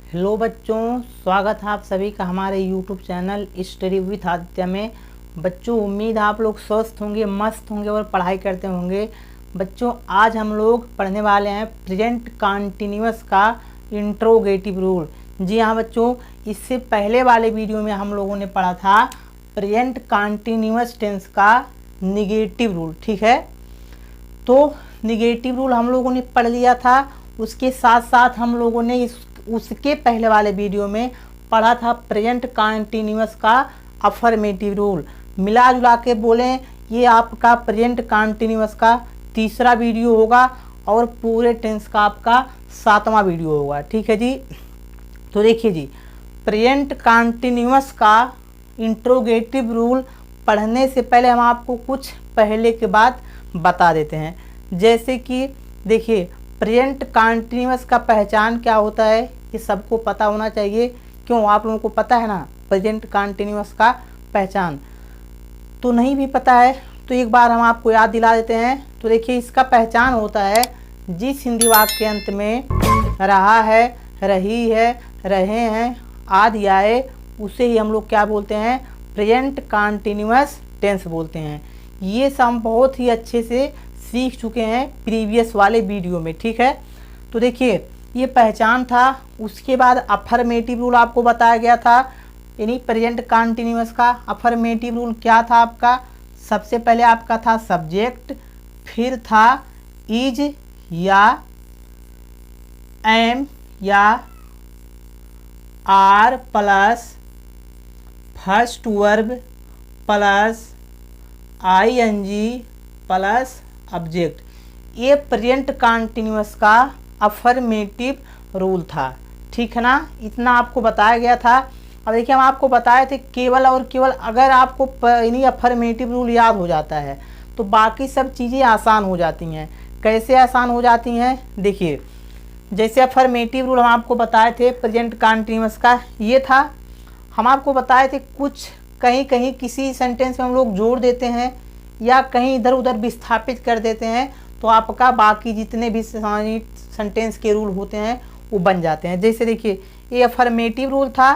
Hello बच्चों, स्वागत है आप सभी का हमारे YouTube channel study with Aditya में। बच्चों, उम्मीद है आप लोग स्वस्थ होंगे, मस्त होंगे और पढ़ाई करते होंगे। बच्चों, आज हम लोग पढ़ने वाले हैं प्रेजेंट कंटिन्यूअस का इंट्रोगेटिव रूल। जी हाँ बच्चों, इससे पहले वाले वीडियो में हम लोगों ने पढ़ा था प्रेजेंट कंटिन्यूअस टेंस का निगेटिव रूल। ठीक है, तो निगेटिव रूल हम लोगों ने पढ़ लिया था। उसके साथ साथ हम लोगों ने उसके पहले वाले वीडियो में पढ़ा था प्रेजेंट कंटिन्यूअस का अफर्मेटिव रूल। मिला जुला के बोलें, ये आपका प्रेजेंट कंटिन्यूअस का तीसरा वीडियो होगा और पूरे टेंस का आपका 7वां वीडियो होगा। ठीक है जी, तो देखिए जी, प्रेजेंट कंटिन्यूअस का इंट्रोगेटिव रूल पढ़ने से पहले हम आपको कुछ पहले के बात बता देते हैं। जैसे कि देखिए, प्रेजेंट कंटिन्यूअस का पहचान क्या होता है, ये सबको पता होना चाहिए। क्यों, आप लोगों को पता है ना प्रेजेंट कंटिन्यूअस का पहचान? तो नहीं भी पता है तो एक बार हम आपको याद दिला देते हैं। तो देखिए, इसका पहचान होता है जिस हिंदी वाक्य के अंत में रहा है, रही है, रहे हैं आदि आए, उसे ही हम लोग क्या बोलते हैं, प्रेजेंट कंटिन्यूअस टेंस बोलते हैं। ये सब हम बहुत ही अच्छे से सीख चुके हैं प्रीवियस वाले वीडियो में। ठीक है, तो देखिए, ये पहचान था। उसके बाद अफर्मेटिव रूल आपको बताया गया था, यानी प्रेजेंट कंटिन्यूअस का अफर्मेटिव रूल क्या था आपका। सबसे पहले आपका था सब्जेक्ट, फिर था इज या एम या are plus first verb plus ING plus object. ये प्रेजेंट कंटिन्यूअस का अफर्मेटिव रूल था। ठीक है ना, इतना आपको बताया गया था। अब देखिए, हम आपको बताए थे केवल और केवल अगर आपको इन्हीं अफर्मेटिव रूल याद हो जाता है तो बाकी सब चीज़ें आसान हो जाती हैं। कैसे आसान हो जाती हैं, देखिए, जैसे अफर्मेटिव रूल हम आपको बताए थे प्रेजेंट कंटिन्यूअस का ये था। हम आपको बताए थे कुछ कहीं कहीं किसी सेंटेंस में हम लोग जोड़ देते हैं या कहीं इधर उधर विस्थापित कर देते हैं तो आपका बाकी जितने भी सेंटेंस के रूल होते हैं वो बन जाते हैं। जैसे देखिए, ये अफर्मेटिव रूल था।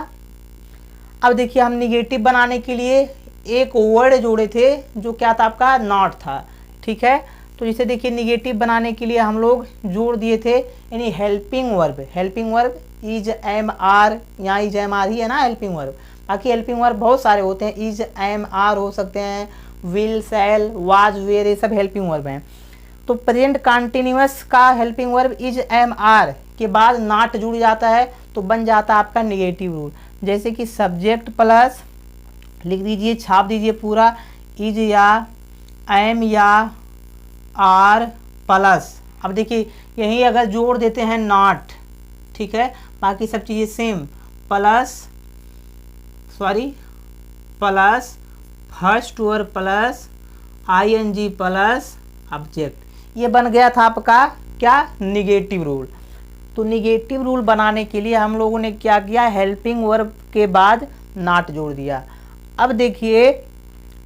अब देखिए, हम निगेटिव बनाने के लिए एक वर्ड जोड़े थे जो क्या था आपका, नॉट था। ठीक है, तो जैसे देखिए, निगेटिव बनाने के लिए हम लोग जोड़ दिए थे यानी helping verb. Helping verb is am are, यहाँ इज एम आर ही है ना हेल्पिंग वर्ब। बाकी हेल्पिंग वर्ब बहुत सारे होते हैं, इज एम आर हो सकते हैं, विल, शैल, वाज, वेर, ये सब हेल्पिंग वर्ब हैं। तो प्रेजेंट कंटिन्यूअस का helping verb is am are के बाद नॉट जुड़ जाता है तो बन जाता है आपका निगेटिव रूल। जैसे कि सब्जेक्ट प्लस, लिख दीजिए, छाप दीजिए पूरा, इज या एम या आर प्लस। अब देखिए, यहीं अगर जोड़ देते हैं नॉट, ठीक है, बाकी सब चीज़ें same, plus first verb plus ING plus object. ये बन गया था आपका क्या, निगेटिव रूल। तो निगेटिव रूल बनाने के लिए हम लोगों ने क्या किया, हेल्पिंग वर्ब के बाद नॉट जोड़ दिया। अब देखिए,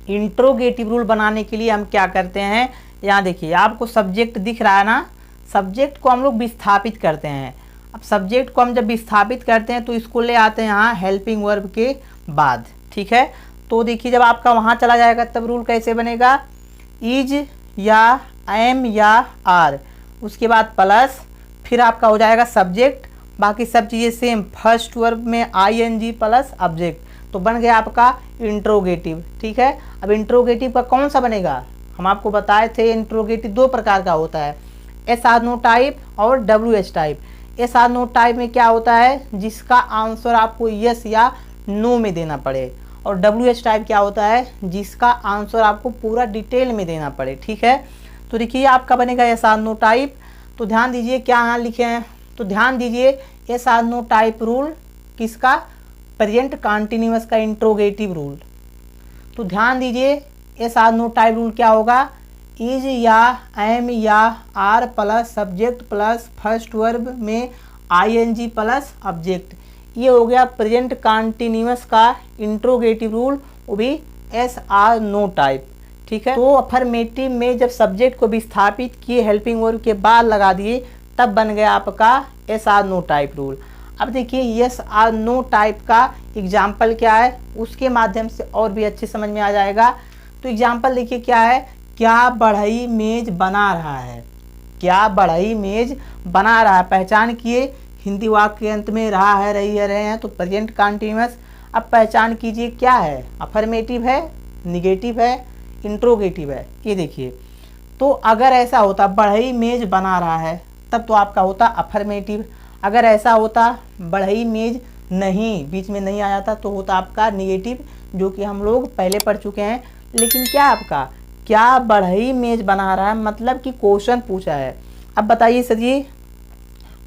इंट्रोगेटिव रूल बनाने के लिए हम क्या करते हैं, यहाँ देखिए आपको सब्जेक्ट दिख रहा है ना, सब्जेक्ट को हम लोग विस्थापित करते हैं। अब सब्जेक्ट को हम जब विस्थापित करते हैं तो इसको ले आते हैं यहाँ हेल्पिंग वर्ब के बाद। ठीक है, तो देखिए, जब आपका वहाँ चला जाएगा तब रूल कैसे बनेगा, इज या एम या आर, उसके बाद प्लस, फिर आपका हो जाएगा सब्जेक्ट, बाकी सब चीज़ें सेम, फर्स्ट वर्ब में आईएनजी प्लस ऑब्जेक्ट, तो बन गया आपका इंट्रोगेटिव। ठीक है, अब इंट्रोगेटिव का कौन सा बनेगा, हम आपको बताए थे इंट्रोगेटिव दो प्रकार का होता है, एस आर नो टाइप और W H type. Yes or no type में क्या होता है, जिसका आंसर आपको यस या नो में देना पड़े, और डब्ल्यू एच टाइप क्या होता है, जिसका आंसर आपको पूरा डिटेल में देना पड़े। ठीक है, तो देखिए आपका बनेगा एस आर नो टाइप। तो ध्यान दीजिए क्या यहाँ लिखे हैं, तो ध्यान दीजिए, yes or no type rule किसका, प्रेजेंट कंटिन्यूअस का इंट्रोगेटिव रूल। तो ध्यान दीजिए, yes or no type rule क्या होगा, इज या एम या are plus subject plus first verb में आईएनजी प्लस ऑब्जेक्ट। ये हो गया प्रेजेंट कंटिन्यूअस का इंट्रोगेटिव रूल, वो भी एस आर नो टाइप। ठीक है, तो अफर्मेटिव में जब सब्जेक्ट को विस्थापित किए हेल्पिंग वर्ब के बाद लगा दिए तब बन गया आपका yes or no type rule. अब देखिए यस आर नो टाइप का एग्जाम्पल क्या है, उसके माध्यम से और भी अच्छे समझ में आ जाएगा। तो एग्जाम्पल देखिए क्या है, क्या बढ़ई मेज बना रहा है, क्या बढ़ई मेज बना रहा है। पहचान किए, हिंदी वाक्य के अंत में रहा है, रही है, रहे हैं, तो प्रेजेंट कंटिन्यूअस। अब पहचान कीजिए क्या है, अफर्मेटिव है, निगेटिव है, इंट्रोगेटिव है। ये देखिए, तो अगर ऐसा होता बढ़ई मेज बना रहा है तब तो आपका होता अफर्मेटिव। अगर ऐसा होता बढ़ई मेज नहीं, बीच में नहीं आ जाता, तो होता आपका निगेटिव, जो कि हम लोग पहले पढ़ चुके हैं। लेकिन क्या आपका, क्या बढ़ई मेज बना रहा है, मतलब कि क्वेश्चन पूछा है। अब बताइए सर जी,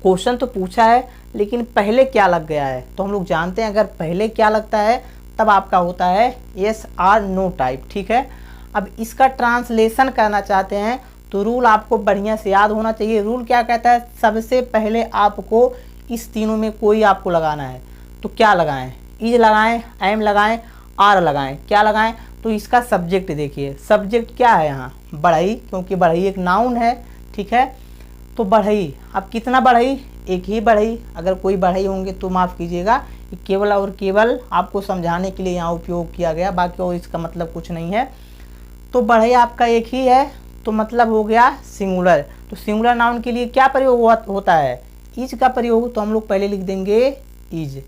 क्वेश्चन तो पूछा है लेकिन पहले क्या लग गया है, तो हम लोग जानते हैं अगर पहले क्या लगता है तब आपका होता है यस आर नो टाइप। ठीक है, अब इसका ट्रांसलेशन करना चाहते हैं तो रूल आपको बढ़िया से याद होना चाहिए। रूल क्या कहता है, सबसे पहले आपको इस तीनों में कोई आपको लगाना है। तो क्या लगाएं, इज लगाएं, एम लगाएं, आर लगाएं, क्या लगाएं। तो इसका सब्जेक्ट देखिए, सब्जेक्ट क्या है यहाँ, बढ़ई, क्योंकि बढ़ई एक नाउन है। ठीक है, तो बढ़ई, अब कितना बढ़ई, एक ही बढ़ई। अगर कोई बढ़ई होंगे तो माफ़ कीजिएगा, केवल और केवल आपको समझाने के लिए यहाँ उपयोग किया गया, बाकी और इसका मतलब कुछ नहीं है। तो बढ़ई आपका एक ही है, तो मतलब हो गया सिंगुलर। तो सिंगुलर नाउन के लिए क्या प्रयोग होता है, इज का प्रयोग। तो हम लोग पहले लिख देंगे इज।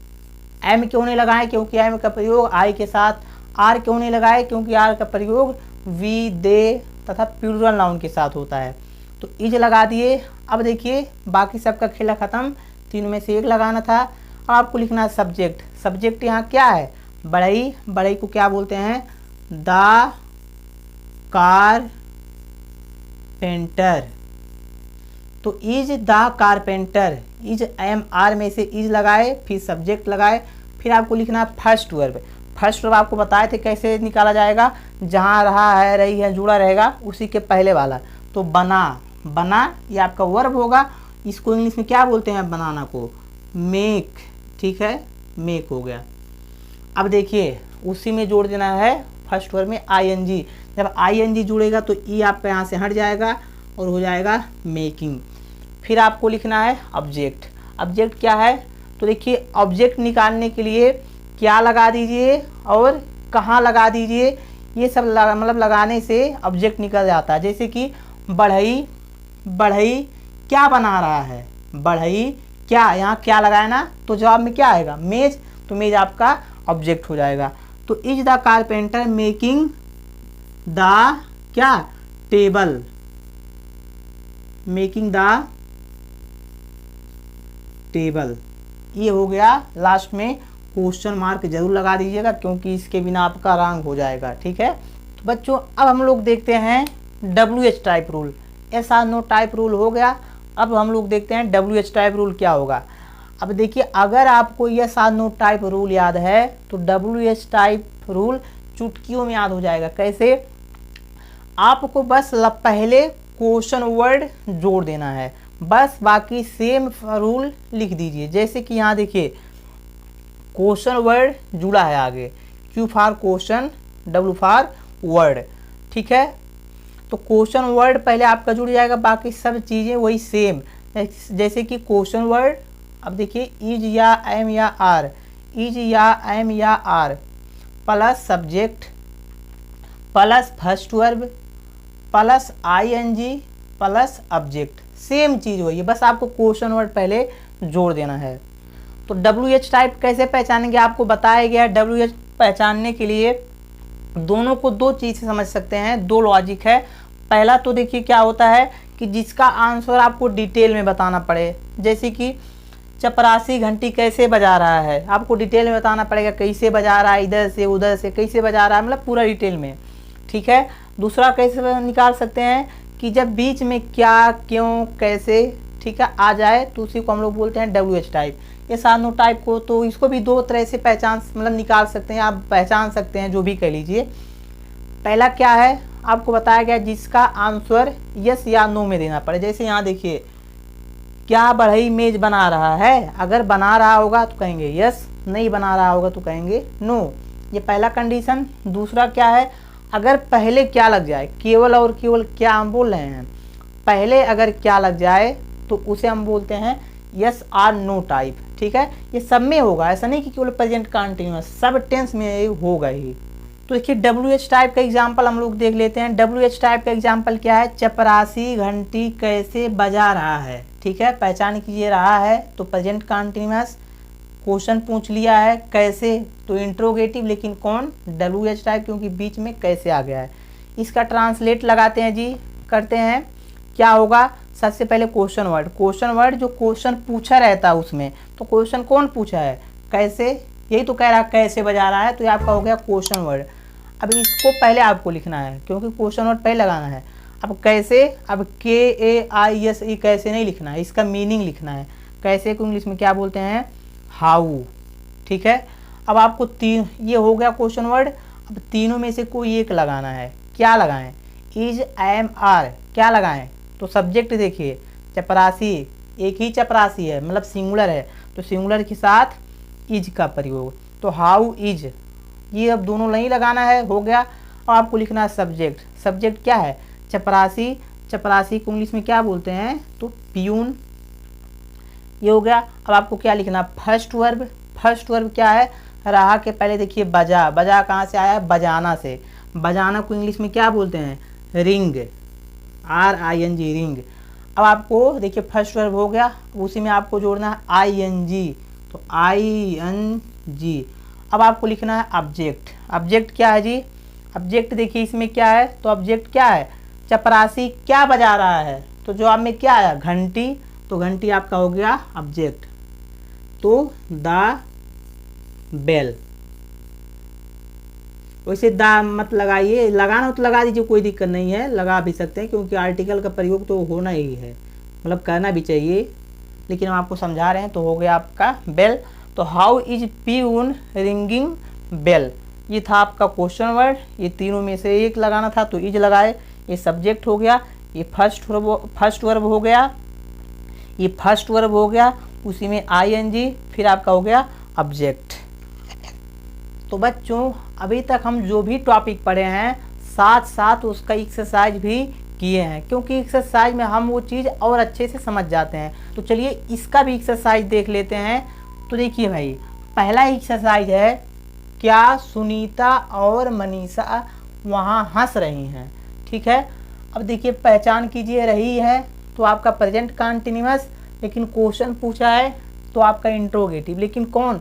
एम क्यों नहीं लगाए, क्योंकि एम का प्रयोग आई के साथ। आर क्यों नहीं लगाए, क्योंकि आर का प्रयोग वी, दे तथा प्लूरल नाउन के साथ होता है। तो इज लगा दिए। अब देखिए बाकी सबका खेला खत्म, तीन में से एक लगाना था। अब आपको लिखना है सब्जेक्ट। सब्जेक्ट यहाँ क्या है, बढ़ई। बढ़ई को क्या बोलते हैं, द कारपेंटर। तो is the carpenter, is am are में से इज लगाए, फिर सब्जेक्ट लगाए, फिर आपको लिखना फर्स्ट वर्ब। फर्स्ट वर्ब आपको बताए थे कैसे निकाला जाएगा, जहाँ रहा है, रही है, जुड़ा रहेगा, उसी के पहले वाला। तो बना, बना ये आपका वर्ब होगा। इसको इंग्लिश में क्या बोलते हैं, बनाना को, मेक। ठीक है, मेक हो गया। अब देखिए उसी में जोड़ देना है फर्स्ट वर्ब में आईएनजी। जब आईएनजी जुड़ेगा तो ई आपका यहाँ से हट जाएगा और हो जाएगा मेकिंग। फिर आपको लिखना है ऑब्जेक्ट। ऑब्जेक्ट क्या है, तो देखिए ऑब्जेक्ट निकालने के लिए क्या लगा दीजिए और कहाँ लगा दीजिए, ये सब मतलब लगाने से ऑब्जेक्ट निकल जाता है। जैसे कि बढ़ई, बढ़ई क्या बना रहा है, बढ़ई क्या, यहाँ क्या लगाया ना, तो जवाब में क्या आएगा, मेज। तो मेज आपका ऑब्जेक्ट हो जाएगा। तो is the carpenter making the क्या, टेबल, मेकिंग द टेबल। ये हो गया। लास्ट में क्वेश्चन मार्क जरूर लगा दीजिएगा, क्योंकि इसके बिना आपका रॉन्ग हो जाएगा। ठीक है, तो बच्चों अब हम लोग देखते हैं WH type rule. Yes or no type rule हो गया। अब हम लोग देखते हैं WH टाइप रूल क्या होगा। अब देखिए अगर आपको yes or no type rule याद है तो WH टाइप रूल चुटकियों में याद हो जाएगा। कैसे, आपको बस पहले क्वेश्चन वर्ड जोड़ देना है, बस बाकी सेम रूल लिख दीजिए। जैसे कि यहाँ देखिए क्वेश्चन वर्ड जुड़ा है आगे, Q for question, W for word. ठीक है, तो क्वेश्चन वर्ड पहले आपका जुड़ जाएगा, बाकी सब चीज़ें वही सेम। जैसे कि क्वेश्चन वर्ड, अब देखिए इज या एम या आर, इज या एम या are plus subject plus first verb plus ING plus object, same चीज़ वही है, बस आपको क्वेश्चन वर्ड पहले जोड़ देना है। तो WH टाइप कैसे पहचानेंगे, आपको बताया गया है। WH पहचानने के लिए दोनों को दो चीज़ से समझ सकते हैं, दो लॉजिक है। पहला तो देखिए क्या होता है कि जिसका आंसर आपको डिटेल में बताना पड़े, जैसे कि चपरासी घंटी कैसे बजा रहा है, आपको डिटेल में बताना पड़ेगा, कैसे बजा रहा है, इधर से उधर से कैसे बजा रहा है, मतलब पूरा डिटेल में। ठीक है, दूसरा कैसे निकाल सकते हैं कि जब बीच में क्या, क्यों, कैसे, ठीक है, आ जाए तो उसी को हम लोग बोलते हैं WH टाइप। ये सानो टाइप को तो इसको भी दो तरह से पहचान मतलब निकाल सकते हैं, आप पहचान सकते हैं, जो भी कह लीजिए। पहला क्या है, आपको बताया गया जिसका आंसर यस या नो में देना पड़े। जैसे यहाँ देखिए क्या बढ़ई मेज बना रहा है, अगर बना रहा होगा तो कहेंगे यस, नहीं बना रहा होगा तो कहेंगे नो, ये पहला कंडीशन। दूसरा क्या है, अगर पहले क्या लग जाए, केवल और केवल क्या हम बोल रहे हैं, पहले अगर क्या लग जाए तो उसे हम बोलते हैं यस आर नो टाइप। ठीक है, ये सब में होगा, ऐसा नहीं कि केवल प्रेजेंट कंटिन्यूअस, सब टेंस में होगा ही। तो देखिए WH टाइप का एग्जाम्पल हम लोग देख लेते हैं। WH टाइप का एग्जाम्पल क्या है, चपरासी घंटी कैसे बजा रहा है, ठीक है, पहचान कीजिए रहा है तो प्रेजेंट कंटिन्यूअस, क्वेश्चन पूछ लिया है कैसे तो इंट्रोगेटिव, लेकिन कौन, WH टाइप, क्योंकि बीच में कैसे आ गया है। इसका ट्रांसलेट लगाते हैं जी, करते हैं, क्या होगा, सबसे पहले क्वेश्चन वर्ड जो क्वेश्चन पूछा रहता है उसमें, तो क्वेश्चन कौन पूछा है, कैसे, यही तो कह रहा है कैसे बजा रहा है, तो ये आपका हो गया क्वेश्चन वर्ड। अब इसको पहले आपको लिखना है क्योंकि क्वेश्चन वर्ड पहले लगाना है। अब कैसे, अब KAISE कैसे नहीं लिखना है, इसका मीनिंग लिखना है। कैसे को इंग्लिश में क्या बोलते हैं, हाउ, ठीक है। अब आपको तीन, ये हो गया क्वेश्चन वर्ड। अब तीनों में से कोई एक लगाना है, क्या लगाएं, इज, एम, आर, क्या लगाएं, तो सब्जेक्ट देखिए, चपरासी, एक ही चपरासी है मतलब सिंगुलर है, तो सिंगुलर के साथ इज का प्रयोग, तो हाउ इज, ये अब दोनों नहीं लगाना है, हो गया। और आपको लिखना है सब्जेक्ट, सब्जेक्ट क्या है, चपरासी, चपरासी को इंग्लिश में क्या बोलते हैं, तो प्यून, ये हो गया। अब आपको क्या लिखना, फर्स्ट वर्ब क्या है, रहा के पहले देखिए बजा, बजा कहाँ से आया है, बजाना से, बजाना को इंग्लिश में क्या बोलते हैं, रिंग, RING, रिंग। अब आपको देखिए फर्स्ट वर्ब हो गया, उसी में आपको जोड़ना है ING, तो ING। अब आपको लिखना है ऑब्जेक्ट, ऑब्जेक्ट क्या है जी, ऑब्जेक्ट देखिए इसमें क्या है, तो ऑब्जेक्ट क्या है, चपरासी क्या बजा रहा है, तो जवाब में क्या आया, घंटी, तो घंटी आपका हो गया ऑब्जेक्ट। तो द बेल, वैसे दा मत लगाइए, लगाना हो तो लगा दीजिए, कोई दिक्कत नहीं है, लगा भी सकते हैं क्योंकि आर्टिकल का प्रयोग तो होना ही है, मतलब करना भी चाहिए, लेकिन हम आपको समझा रहे हैं। तो हो गया आपका बेल। तो how is peon ringing bell, ये था आपका क्वेश्चन वर्ड, ये तीनों में से एक लगाना था तो इज लगाए, ये सब्जेक्ट हो गया, ये फर्स्ट वर्ब हो गया, ये फर्स्ट वर्ब हो गया, उसी में ING, फिर आपका हो गया ऑब्जेक्ट। तो बच्चों अभी तक हम जो भी टॉपिक पढ़े हैं साथ साथ उसका एक्सरसाइज भी किए हैं, क्योंकि एक्सरसाइज में हम वो चीज़ और अच्छे से समझ जाते हैं। तो चलिए इसका भी एक्सरसाइज देख लेते हैं। तो देखिए भाई, पहला एक्सरसाइज है, क्या सुनीता और मनीषा वहाँ हंस रही हैं, ठीक है। अब देखिए पहचान कीजिए, रही है तो आपका प्रेजेंट कंटिन्यूअस, लेकिन क्वेश्चन पूछा है तो आपका इंट्रोगेटिव, लेकिन कौन,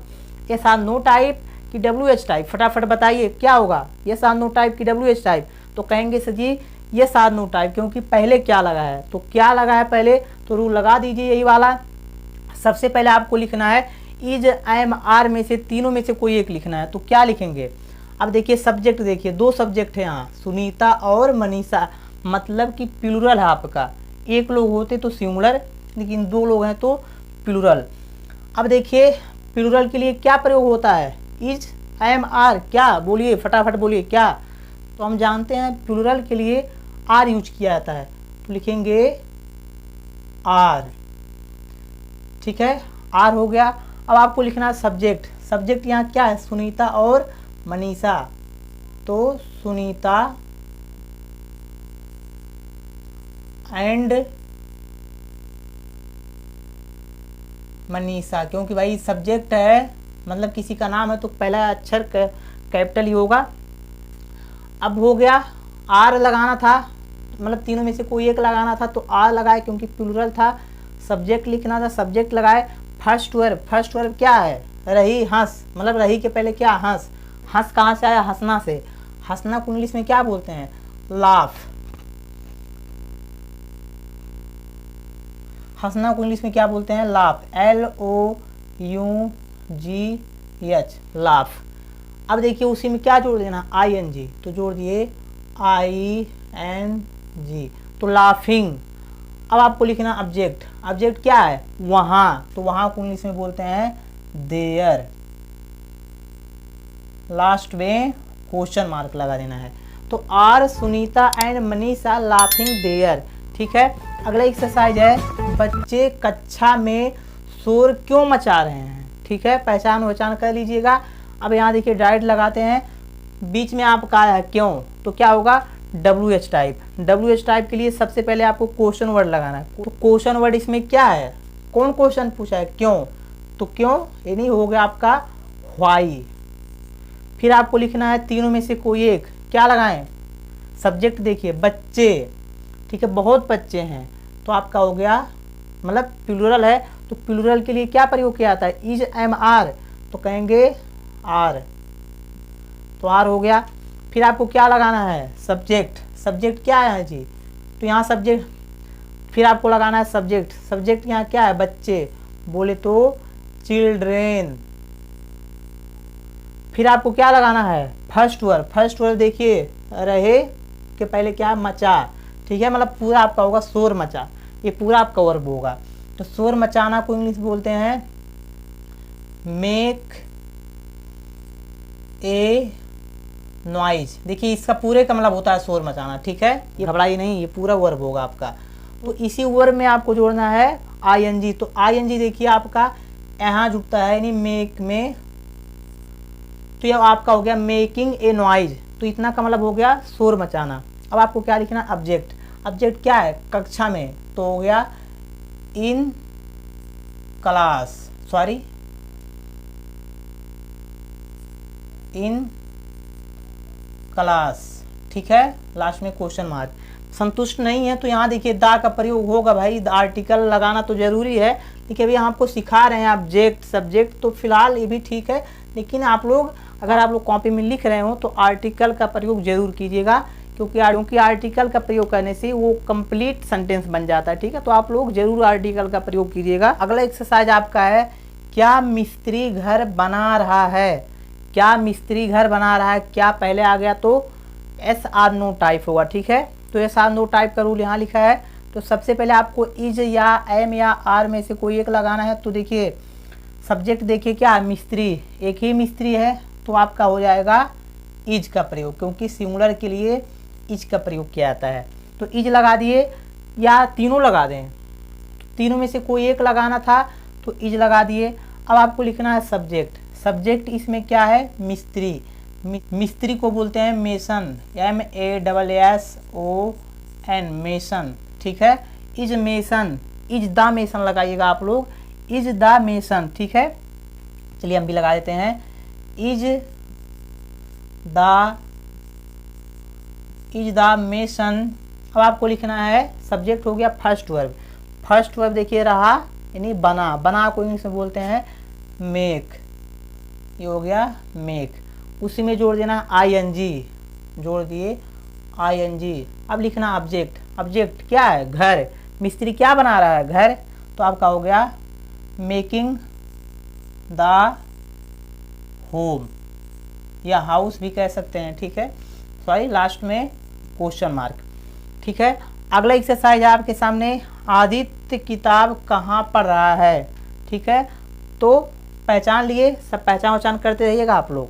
एस आर नो टाइप कि WH टाइप, फटाफट बताइए क्या होगा, एस आर नो टाइप कि WH टाइप, तो कहेंगे sir ji yes or no type, क्योंकि पहले क्या लगा है, तो क्या लगा है पहले, तो रूल लगा दीजिए यही वाला। सबसे पहले आपको लिखना है इज, एम, आर में से तीनों में से कोई एक लिखना है, तो क्या लिखेंगे। अब देखिए सब्जेक्ट, देखिए दो सब्जेक्ट है यहाँ, सुनीता और मनीषा, मतलब कि प्लूरल है आपका, एक लोग होते तो सिंगुलर, लेकिन दो लोग हैं तो प्लूरल। अब देखिए प्लूरल के लिए क्या प्रयोग होता है, इज, एम, आर, क्या बोलिए, फटाफट बोलिए क्या, तो हम जानते हैं प्लूरल के लिए आर यूज किया जाता है, तो लिखेंगे आर, ठीक है, आर हो गया। अब आपको लिखना है सब्जेक्ट, सब्जेक्ट यहाँ क्या है, सुनीता और मनीषा, तो सुनीता एंड मनीषा, क्योंकि भाई सब्जेक्ट है मतलब किसी का नाम है तो पहला अक्षर कैपिटल ही होगा। अब हो गया, आर लगाना था, मतलब तीनों में से कोई एक लगाना था तो आर लगाए क्योंकि प्लूरल था। सब्जेक्ट लिखना था, सब्जेक्ट लगाए। फर्स्ट वर्ब क्या है, रही, हंस, मतलब रही के पहले क्या, हंस, हंस कहाँ से आया, हंसना से, हंसना को इंग्लिश में क्या बोलते हैं, लाफ, हंसना को इंग्लिश में क्या बोलते हैं, लाफ, LOUGH, लाफ। अब देखिए उसी में क्या जोड़ देना, ING, तो जोड़ दिए ING, तो लाफिंग। अब आपको लिखना ऑब्जेक्ट, ऑब्जेक्ट क्या है, वहाँ, तो वहाँ को इंग्लिश में बोलते हैं देयर, लास्ट में क्वेश्चन मार्क लगा देना है। तो are Sunita and Manisha laughing there, ठीक है। अगला एक्सरसाइज है, बच्चे कक्षा में शोर क्यों मचा रहे हैं, ठीक है, पहचान कर लीजिएगा। अब यहाँ देखिए डायरेक्ट लगाते हैं, बीच में आपका है क्यों, तो क्या होगा, WH टाइप। WH टाइप के लिए सबसे पहले आपको क्वेश्चन वर्ड लगाना है, तो क्वेश्चन वर्ड इसमें क्या है, कौन क्वेश्चन पूछा है, क्यों, तो क्यों, यानी हो गया आपका व्हाई। फिर आपको लिखना है तीनों में से कोई एक, क्या लगाएं, सब्जेक्ट देखिए बच्चे, ठीक है, बहुत बच्चे हैं, तो आपका हो गया, मतलब प्लूरल है तो प्लूरल के लिए क्या प्रयोग किया जाता है, इज एम आर, तो कहेंगे आर, तो आर हो गया। फिर आपको क्या लगाना है, सब्जेक्ट, सब्जेक्ट क्या है जी, तो यहाँ सब्जेक्ट, फिर आपको लगाना है सब्जेक्ट, सब्जेक्ट यहाँ क्या है, बच्चे, बोले तो चिल्ड्रेन। फिर आपको क्या लगाना है, फर्स्ट वर्ब, फर्स्ट वर्ब देखिए रहे के पहले क्या, मचा, ठीक है, मतलब पूरा आपका होगा शोर मचा, ये पूरा आपका वर्ब होगा। तो शोर मचाना को इंग्लिश बोलते हैं मेक ए नॉइज। देखिए इसका पूरे का मतलब होता है शोर मचाना, ठीक है, ये घबराइए नहीं, ये पूरा वर्ब होगा आपका। तो इसी वर्ब में आपको जोड़ना है आईएनजी, तो आईएनजी देखिए आपका यहाँ जुड़ता है, यानी मेक में, तो यह आपका हो गया मेकिंग ए नॉइज, तो इतना का मतलब हो गया शोर मचाना। अब आपको क्या लिखना, ऑब्जेक्ट, ऑब्जेक्ट क्या है, कक्षा में, तो हो गया in class, sorry in class, ठीक है, लास्ट में क्वेश्चन मार्क। संतुष्ट नहीं है तो यहाँ देखिए दा का प्रयोग होगा भाई, आर्टिकल लगाना तो जरूरी है, देखिए अभी हम आपको सिखा रहे हैं ऑब्जेक्ट सब्जेक्ट, तो फिलहाल ये भी ठीक है, लेकिन आप लोग अगर आप लोग कॉपी में लिख रहे हो तो आर्टिकल का प्रयोग जरूर कीजिएगा, क्योंकि आर्टिकल का प्रयोग करने से वो कंप्लीट सेंटेंस बन जाता है, ठीक है, तो आप लोग जरूर आर्टिकल का प्रयोग कीजिएगा। अगला एक्सरसाइज आपका है, क्या मिस्त्री घर बना रहा है, क्या मिस्त्री घर बना रहा है, क्या पहले आ गया तो एस आर नो टाइप होगा, ठीक है, तो एस आर नो टाइप का रूल यहाँ लिखा है। तो सबसे पहले आपको इज या एम या आर में से कोई एक लगाना है, तो देखिए सब्जेक्ट देखिए क्या है, मिस्त्री, एक ही मिस्त्री है, तो आपका हो जाएगा इज का प्रयोग, क्योंकि सिंगुलर के लिए इज का प्रयोग किया जाता है, तो इज लगा दिए, या तीनों लगा दें, तीनों में से कोई एक लगाना था तो इज लगा दिए। अब आपको लिखना है सब्जेक्ट, सब्जेक्ट इसमें क्या है, मिस्त्री, मिस्त्री को बोलते हैं मेसन, MESSON, मेसन, ठीक है, is mason, is the mason लगाइएगा आप लोग, इज द मेसन, ठीक है, चलिए हम भी लगा देते हैं, इज द मेसन। अब आपको लिखना है सब्जेक्ट हो गया फर्स्ट वर्ब, फर्स्ट वर्ब देखिए रहा, यानी बना, बना को इंग्लिश में बोलते हैं मेक, ये हो गया मेक, उसी में जोड़ देना आईएनजी, जोड़ दिए आईएनजी। अब लिखना ऑब्जेक्ट, ऑब्जेक्ट क्या है, घर, मिस्त्री क्या बना रहा है, घर, तो आपका हो गया मेकिंग द होम, या हाउस भी कह सकते हैं, ठीक है, सॉरी लास्ट में क्वेश्चन मार्क, ठीक है। अगला एक्सरसाइज आपके सामने, आदित्य किताब कहाँ पढ़ रहा है, ठीक है, तो पहचान लिए, सब पहचान करते रहिएगा आप लोग।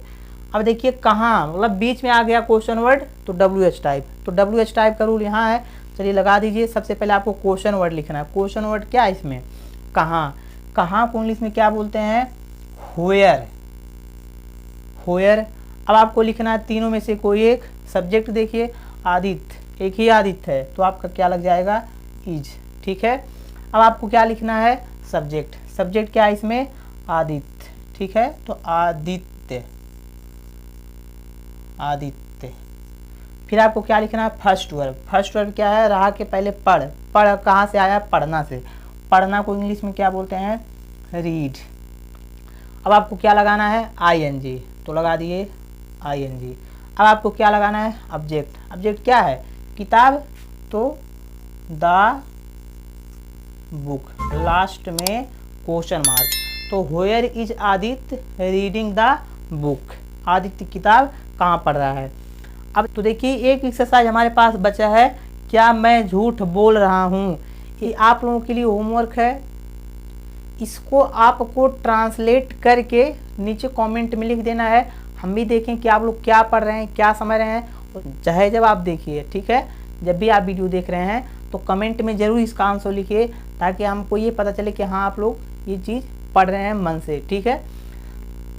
अब देखिए कहाँ, मतलब बीच में आ गया क्वेश्चन वर्ड, तो WH टाइप, तो WH टाइप का रूल यहाँ है, चलिए लगा दीजिए। सबसे पहले आपको क्वेश्चन वर्ड लिखना है, क्वेश्चन वर्ड क्या है इसमें, कहाँ, कहाँ को इंग्लिश में क्या बोलते हैं, व्हेयर, व्हेयर। अब आपको लिखना है तीनों में से कोई एक, सब्जेक्ट देखिए आदित्य, एक ही आदित्य है, तो आपका क्या लग जाएगा, इज, ठीक है। अब आपको क्या लिखना है, सब्जेक्ट, सब्जेक्ट क्या है इसमें, आदित्य, ठीक है, तो आदित्य, आदित्य। फिर आपको क्या लिखना है, फर्स्ट वर्ब, फर्स्ट वर्ब क्या है, रहा के पहले पढ़, पढ़ कहाँ से आया, पढ़ना से, पढ़ना को इंग्लिश में क्या बोलते हैं, रीड। अब आपको क्या लगाना है, आईएनजी, तो लगा दिए आईएनजी। अब आपको क्या लगाना है, ऑब्जेक्ट, ऑब्जेक्ट क्या है, किताब, तो द बुक, लास्ट में क्वेश्चन मार्क, तो where is Aditya reading the book, Aditya किताब कहाँ पढ़ रहा है। अब तो देखिए एक एक्सरसाइज हमारे पास बचा है, क्या मैं झूठ बोल रहा हूँ, ये आप लोगों के लिए होमवर्क है, इसको आपको ट्रांसलेट करके नीचे कमेंट में लिख देना है, हम भी देखें कि आप लोग क्या पढ़ रहे हैं, क्या समझ रहे हैं, चाहे जब आप देखिए, ठीक है, जब भी आप वीडियो देख रहे हैं तो कमेंट में ज़रूर इसका आंसर लिखिए, ताकि हमको ये पता चले कि हाँ आप लोग ये चीज़ पढ़ रहे हैं मन से, ठीक है।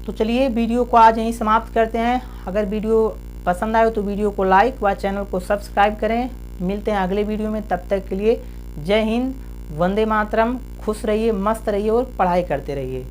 तो चलिए वीडियो को आज यहीं समाप्त करते हैं। अगर वीडियो पसंद आए तो वीडियो को लाइक व चैनल को सब्सक्राइब करें। मिलते हैं अगले वीडियो में, तब तक के लिए जय हिंद, वंदे मातरम, खुश रहिए, मस्त रहिए और पढ़ाई करते रहिए।